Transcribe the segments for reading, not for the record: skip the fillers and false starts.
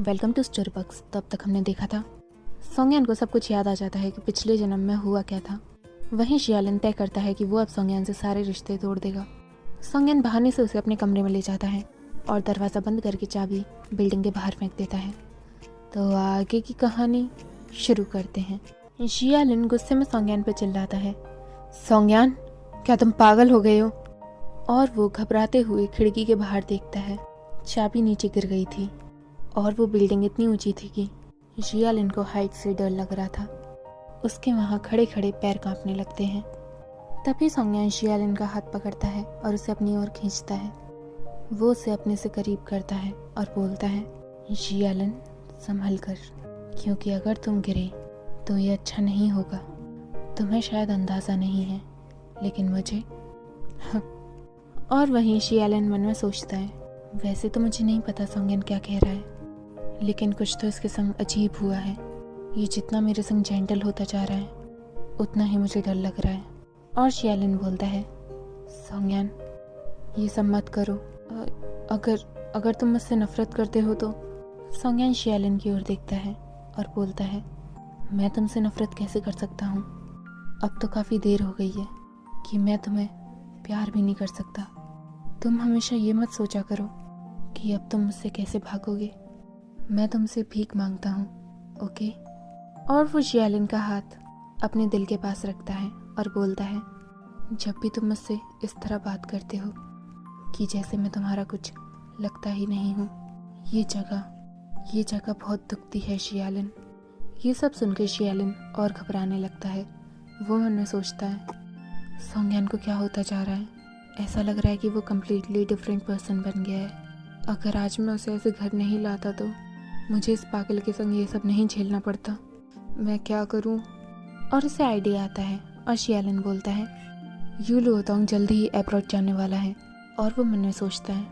Welcome to story box. तब तक हमने देखा था सोंगयान को सब कुछ याद आ जाता है कि पिछले जन्म में हुआ क्या था। वहीं शियालिन तय करता है कि वो अब सोंगयान से सारे रिश्ते तोड़ देगा। सोंगयान बहाने से उसे अपने कमरे में ले जाता है और दरवाज़ा बंद करके चाबी बिल्डिंग के बाहर फेंक देता है। तो आगे की कहानी शुरू करते हैं। शियालिन गुस्से में सोंगयान पर चिल्लाता है, सोंगयान क्या तुम पागल हो गए हो? और वो घबराते हुए खिड़की के बाहर देखता है। चाबी नीचे गिर गई थी और वो बिल्डिंग इतनी ऊंची थी कि शियालिन को हाइट से डर लग रहा था। उसके वहाँ खड़े खड़े पैर कांपने लगते हैं। तभी सोंगयान शियालिन का हाथ पकड़ता है और उसे अपनी ओर खींचता है। वो उसे अपने से करीब करता है और बोलता है, शियालिन संभल कर, क्योंकि अगर तुम गिरे तो ये अच्छा नहीं होगा। तुम्हें शायद अंदाज़ा नहीं है, लेकिन मुझे और वहीं शियालिन मन में सोचता है, वैसे तो मुझे नहीं पता सोंगयान क्या कह रहा है, लेकिन कुछ तो इसके संग अजीब हुआ है। ये जितना मेरे संग जेंटल होता जा रहा है उतना ही मुझे डर लग रहा है। और शियालिन बोलता है, सोंगयान ये सब मत करो। अगर तुम मुझसे नफरत करते हो तो। सोंगयान शियालिन की ओर देखता है और बोलता है, मैं तुमसे नफरत कैसे कर सकता हूँ? अब तो काफ़ी देर हो गई है कि मैं तुम्हें प्यार भी नहीं कर सकता। तुम हमेशा ये मत सोचा करो कि अब तुम मुझसे कैसे भागोगे। मैं तुमसे भीख मांगता हूँ, ओके? और वो शियालिन का हाथ अपने दिल के पास रखता है और बोलता है, जब भी तुम मुझसे इस तरह बात करते हो कि जैसे मैं तुम्हारा कुछ लगता ही नहीं हूँ, ये जगह बहुत दुखती है शियालिन। ये सब सुनकर शियालिन और घबराने लगता है। वो मन में सोचता है, सोंगयान को क्या होता जा रहा है? ऐसा लग रहा है कि वो कम्प्लीटली डिफरेंट पर्सन बन गया है। अगर आज मैं उसे ऐसे घर नहीं लाता तो मुझे इस पागल के संग ये सब नहीं झेलना पड़ता। मैं क्या करूं? और उसे आइडिया आता है और शियालिन बोलता है, यू लुओतोंग जल्दी ही अब्रॉड जाने वाला है। और वो मन में सोचता है,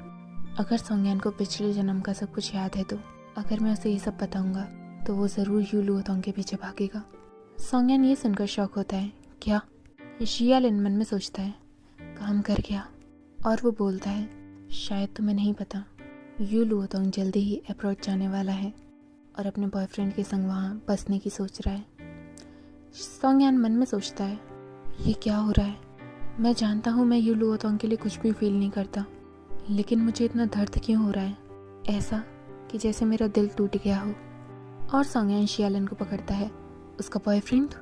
अगर सोंगयान को पिछले जन्म का सब कुछ याद है तो अगर मैं उसे ये सब बताऊंगा तो वो ज़रूर यू लुओतोंग के पीछे भागेगा। सोंगयान ये सुनकर शौक होता है, क्या? शियालिन मन में सोचता है, काम कर गया। और वो बोलता है, शायद तुम्हें नहीं पता, यू लुओतोंग जल्दी ही अब्रॉड जाने वाला है और अपने बॉयफ्रेंड के संग वहाँ बसने की सोच रहा है। सोंगयान मन में सोचता है, ये क्या हो रहा है? मैं जानता हूँ मैं यू लुओतोंग के लिए कुछ भी फील नहीं करता, लेकिन मुझे इतना दर्द क्यों हो रहा है? ऐसा कि जैसे मेरा दिल टूट गया हो। और सोंगयान शियालिन को पकड़ता है, उसका बॉयफ्रेंड?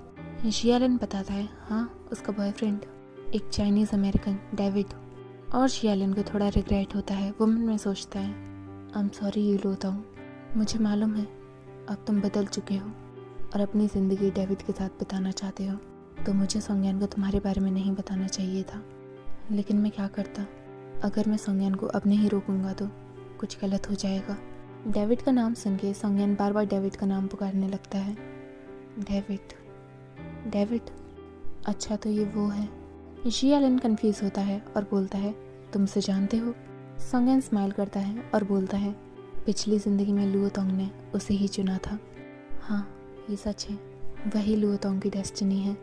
शियालिन बताता है, हाँ उसका बॉयफ्रेंड, एक चाइनीज़ अमेरिकन डेविड। और शियालिन को थोड़ा रिग्रेट होता है। वो मन में सोचता है, आई एम सॉरी यू लुओतोंग, मुझे मालूम है अब तुम बदल चुके हो और अपनी ज़िंदगी डेविड के साथ बिताना चाहते हो, तो मुझे सोंगयान को तुम्हारे बारे में नहीं बताना चाहिए था। लेकिन मैं क्या करता? अगर मैं सोंगयान को अब नहीं रोकूंगा तो कुछ गलत हो जाएगा। डेविड का नाम सुन के सोंगयान बार बार डेविड का नाम पुकारने लगता है। डेविड, अच्छा तो ये वो है। शियालिन कंफ्यूज होता है और बोलता है, तुम उसे जानते हो? सोंगयान स्माइल करता है और बोलता है, पिछली ज़िंदगी में लुओतोंग ने उसे ही चुना था। हाँ ये सच है, वही लुओतोंग की डेस्टिनी है।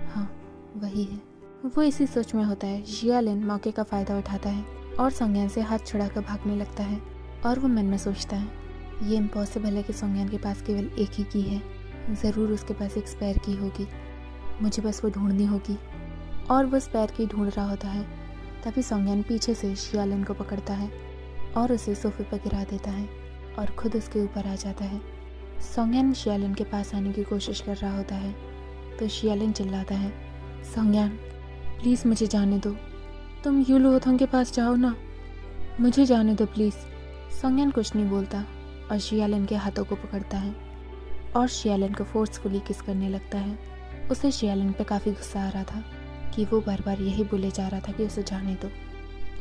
हाँ वही है। वो इसी सोच में होता है। शियालिन मौके का फ़ायदा उठाता है और सोंगयान से हाथ छुड़ाकर भागने लगता है। और वो मन में सोचता है, ये इम्पॉसिबल है कि सोंगयान के पास केवल एक ही की है। ज़रूर उसके पास एक स्पेयर की होगी, मुझे बस वो ढूंढनी होगी। और वो स्पेयर की ढूंढ रहा होता है, तभी सोंगयान पीछे से शियालिन को पकड़ता है और उसे सोफे पर गिरा देता है और खुद उसके ऊपर आ जाता है। सोंगयान शियालिन के पास आने की कोशिश कर रहा होता है तो शियालिन चिल्लाता है, सोंगयान प्लीज़ मुझे जाने दो, तुम यू लुओतोंग के पास जाओ ना, मुझे जाने दो प्लीज़। सोंगयान कुछ नहीं बोलता और शियालिन के हाथों को पकड़ता है और शियालिन को फोर्सफुली किस करने लगता है। उसे शियालिन पे काफ़ी गुस्सा आ रहा था कि वो बार बार यही बोले जा रहा था कि उसे जाने दो,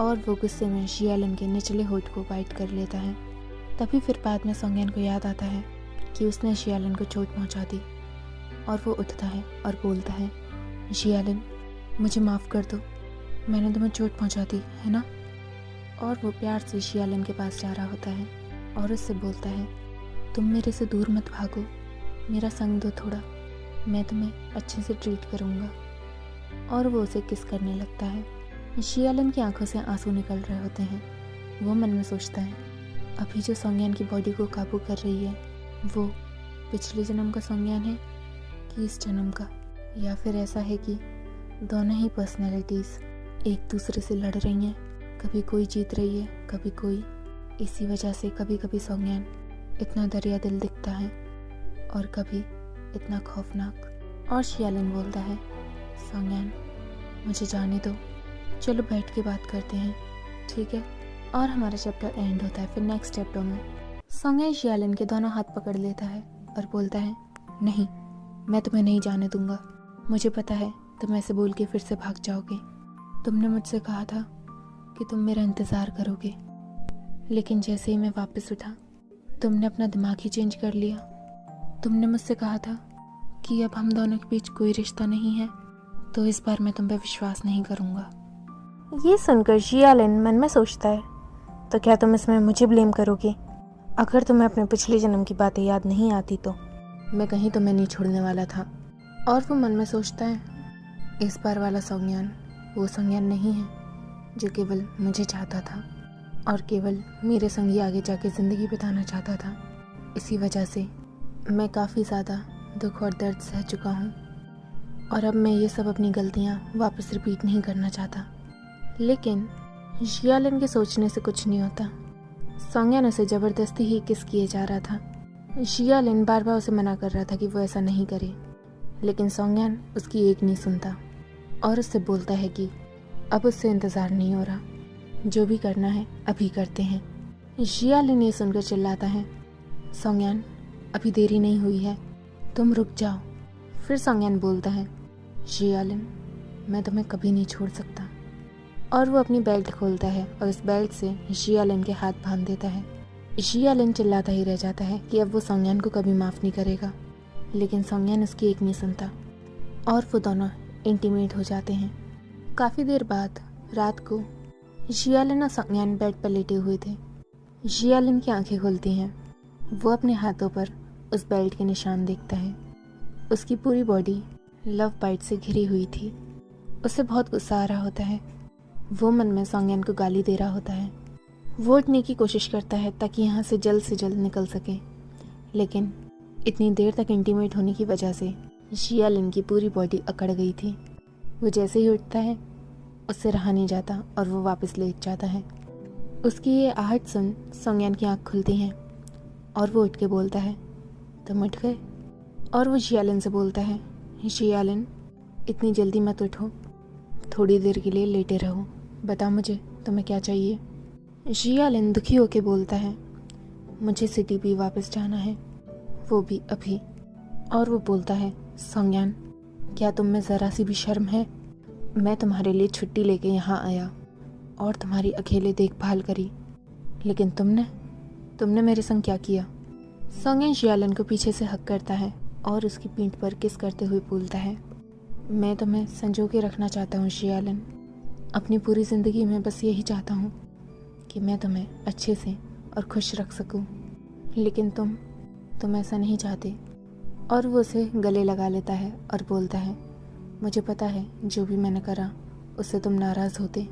और वो गुस्से में शियालिन के निचले होठ को बाइट कर लेता है। तभी फिर बाद में सोंगयान को याद आता है कि उसने शियालिन को चोट पहुंचा दी। और वो उठता है और बोलता है, शियालिन मुझे माफ़ कर दो, मैंने तुम्हें चोट पहुंचा दी है ना? और वो प्यार से शियालिन के पास जा रहा होता है और उससे बोलता है, तुम मेरे से दूर मत भागो, मेरा संग दो थोड़ा, मैं तुम्हें अच्छे से ट्रीट करूँगा। और वो उसे किस करने लगता है। शियालिन की आंखों से आंसू निकल रहे होते हैं। वो मन में सोचता है, अभी जो सोंगयान की बॉडी को काबू कर रही है वो पिछले जन्म का सोंगयान है कि इस जन्म का, या फिर ऐसा है कि दोनों ही पर्सनालिटीज़ एक दूसरे से लड़ रही हैं। कभी कोई जीत रही है, कभी कोई। इसी वजह से कभी कभी सोंगयान इतना दरिया दिल दिखता है और कभी इतना खौफनाक। और शियालिन बोलता है, सोंगयान मुझे जाने दो, चलो बैठ के बात करते हैं, ठीक है। और हमारा चैप्टर एंड होता है। फिर नेक्स्ट चैप्टर में सोंगयान शियालिन के दोनों हाथ पकड़ लेता है और बोलता है, नहीं, मैं तुम्हें नहीं जाने दूंगा। मुझे पता है तुम ऐसे बोल के फिर से भाग जाओगे। तुमने मुझसे कहा था कि तुम मेरा इंतज़ार करोगे, लेकिन जैसे ही मैं वापस उठा तुमने अपना दिमाग ही चेंज कर लिया। तुमने मुझसे कहा था कि अब हम दोनों के बीच कोई रिश्ता नहीं है, तो इस बार मैं तुम पे विश्वास नहीं करूँगा। ये सुनकर शियालिन मन में सोचता है, तो क्या तुम इसमें मुझे ब्लेम करोगे? अगर तुम्हें अपने पिछले जन्म की बातें याद नहीं आती तो मैं कहीं तुम्हें नहीं छोड़ने वाला था। और वो मन में सोचता है, इस बार वाला सोंगयान वो सोंगयान नहीं है जो केवल मुझे चाहता था और केवल मेरे संग ही आगे जाके ज़िंदगी बिताना चाहता था। इसी वजह से मैं काफ़ी ज़्यादा दुख और दर्द सह चुका हूँ और अब मैं ये सब अपनी गलतियाँ वापस रिपीट नहीं करना चाहता। लेकिन शियालिन के सोचने से कुछ नहीं होता। सोंगयान उसे ज़बरदस्ती ही किस किए जा रहा था। शियालिन बार बार उसे मना कर रहा था कि वो ऐसा नहीं करे, लेकिन सोंगयान उसकी एक नहीं सुनता और उससे बोलता है कि अब उससे इंतज़ार नहीं हो रहा, जो भी करना है अभी करते हैं। शियालिन ये सुनकर चिल्लाता है, सोंगयान अभी देरी नहीं हुई है, तुम रुक जाओ। फिर सोंगयान बोलता है, शियालिन मैं तुम्हें कभी नहीं छोड़ सकता। और वो अपनी बेल्ट खोलता है और उस बेल्ट से शियालिन के हाथ बांध देता है। शियालिन चिल्लाता ही रह जाता है कि अब वो सोंगयान को कभी माफ़ नहीं करेगा, लेकिन सोंगयान उसकी एक नहीं सुनता और वो दोनों इंटीमेट हो जाते हैं। काफ़ी देर बाद रात को शियालिन और सोंगयान बेड पर लेटे हुए थे। शियालिन की आंखें खुलती हैं। वो अपने हाथों पर उस बेल्ट के निशान देखता है। उसकी पूरी बॉडी लव बाइट से घिरी हुई थी। उसे बहुत गुस्सा आ रहा होता है। वो मन में सोंगयान को गाली दे रहा होता है। वो उठने की कोशिश करता है ताकि यहाँ से जल्द निकल सके, लेकिन इतनी देर तक इंटीमेट होने की वजह से शियालिन की पूरी बॉडी अकड़ गई थी। वो जैसे ही उठता है उससे रहा नहीं जाता और वो वापस लेट जाता है। उसकी ये आहट सुन सोंगयान की आँख खुलती हैं और वो उठ के बोलता है, तुम उठ गए? और वो शियालिन से बोलता है, शियालिन इतनी जल्दी मत उठो, थोड़ी देर के लिए लेटे रहो, बता मुझे तुम्हें क्या चाहिए। शियालिन दुखी होके बोलता है, मुझे सिटी भी वापस जाना है, वो भी अभी। और वो बोलता है, सोंगयान क्या तुम में ज़रा सी भी शर्म है? मैं तुम्हारे लिए छुट्टी लेके यहाँ आया और तुम्हारी अकेले देखभाल करी, लेकिन तुमने मेरे संग क्या किया? सोंगयान शियालिन को पीछे से हक करता है और उसकी पीठ पर किस करते हुए बोलता है, मैं तुम्हें संजो के रखना चाहता हूँ शियालिन। अपनी पूरी ज़िंदगी में बस यही चाहता हूँ कि मैं तुम्हें अच्छे से और खुश रख सकूँ, लेकिन तुम ऐसा नहीं चाहते। और वो उसे गले लगा लेता है और बोलता है, मुझे पता है जो भी मैंने करा उससे तुम नाराज़ होते,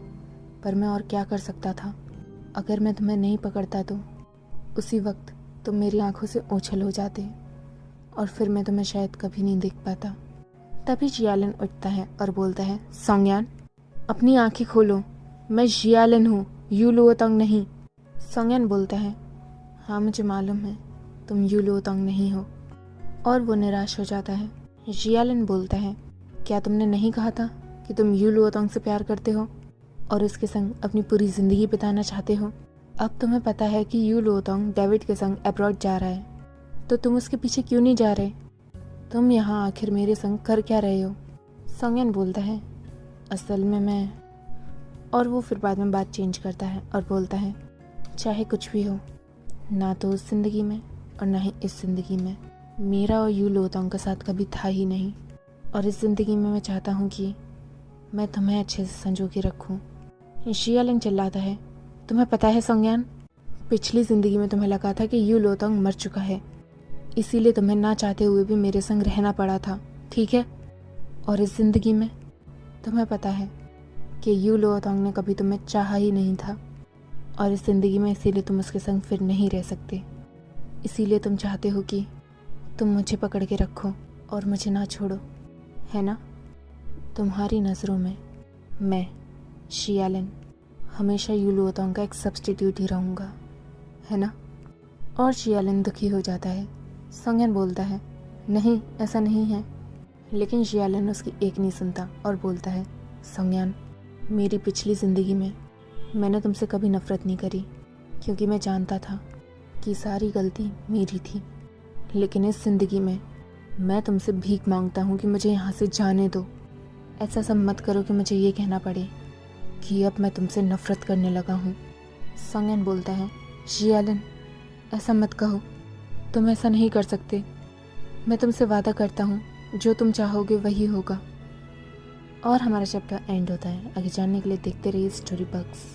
पर मैं और क्या कर सकता था। अगर मैं तुम्हें नहीं पकड़ता तो उसी वक्त तुम मेरी आंखों से ओझल हो जाते और फिर मैं तुम्हें शायद कभी नहीं देख पाता। तभी शियालिन उठता है और बोलता है, सोंगयान अपनी आंखें खोलो, मैं शियालिन हूँ, यू लुओतोंग नहीं। सोंगयान बोलता है, हाँ मुझे मालूम है तुम यू लुओतोंग नहीं हो। और वो निराश हो जाता है। शियालिन बोलता है, क्या तुमने नहीं कहा था कि तुम यू लुओतोंग से प्यार करते हो और उसके संग अपनी पूरी ज़िंदगी बिताना चाहते हो? अब तुम्हें पता है कि यू लुओतोंग डेविड के संग अब्रॉड जा रहा है, तो तुम उसके पीछे क्यों नहीं जा रहे? तुम यहाँ आखिर मेरे संग कर क्या रहे हो? सोंगयान बोलता है, असल में मैं। और वो फिर बाद में बात चेंज करता है और बोलता है, चाहे कुछ भी हो, ना तो उस ज़िंदगी में और ना ही इस ज़िंदगी में मेरा और यू लुओतोंग का साथ कभी था ही नहीं, और इस ज़िंदगी में मैं चाहता हूँ कि मैं तुम्हें अच्छे से संजो के रखूँ। शियालिन चिल्लाता है, तुम्हें पता है सोंगयान, पिछली ज़िंदगी में तुम्हें लगा था कि यू लुओतोंग मर चुका है, इसीलिए तुम्हें ना चाहते हुए भी मेरे संग रहना पड़ा था, ठीक है? और इस ज़िंदगी में तुम्हें पता है कि यू लुओतोंग ने कभी तुम्हें चाहा ही नहीं था और इस ज़िंदगी में इसीलिए तुम उसके संग फिर नहीं रह सकते। इसीलिए तुम चाहते हो कि तुम मुझे पकड़ के रखो और मुझे ना छोड़ो, है ना? तुम्हारी नज़रों में मैं शियालिन हमेशा यू लुओतोंग का एक सब्स्टिट्यूट ही रहूँगा, है ना? और शियालिन दुखी हो जाता है। सोंगयन बोलता है, नहीं ऐसा नहीं है। लेकिन शियालिन उसकी एक नहीं सुनता और बोलता है, सोंगयन, मेरी पिछली ज़िंदगी में मैंने तुमसे कभी नफ़रत नहीं करी, क्योंकि मैं जानता था कि सारी गलती मेरी थी। लेकिन इस ज़िंदगी में मैं तुमसे भीख मांगता हूँ कि मुझे यहाँ से जाने दो। ऐसा सब मत करो कि मुझे ये कहना पड़े कि अब मैं तुमसे नफ़रत करने लगा हूँ। सोंगयन बोलता है, शियालिन ऐसा मत कहो, तुम ऐसा नहीं कर सकते। मैं तुमसे वादा करता हूँ जो तुम चाहोगे वही होगा। और हमारा चैप्टर एंड होता है। आगे जानने के लिए देखते रहिए स्टोरी बग्स।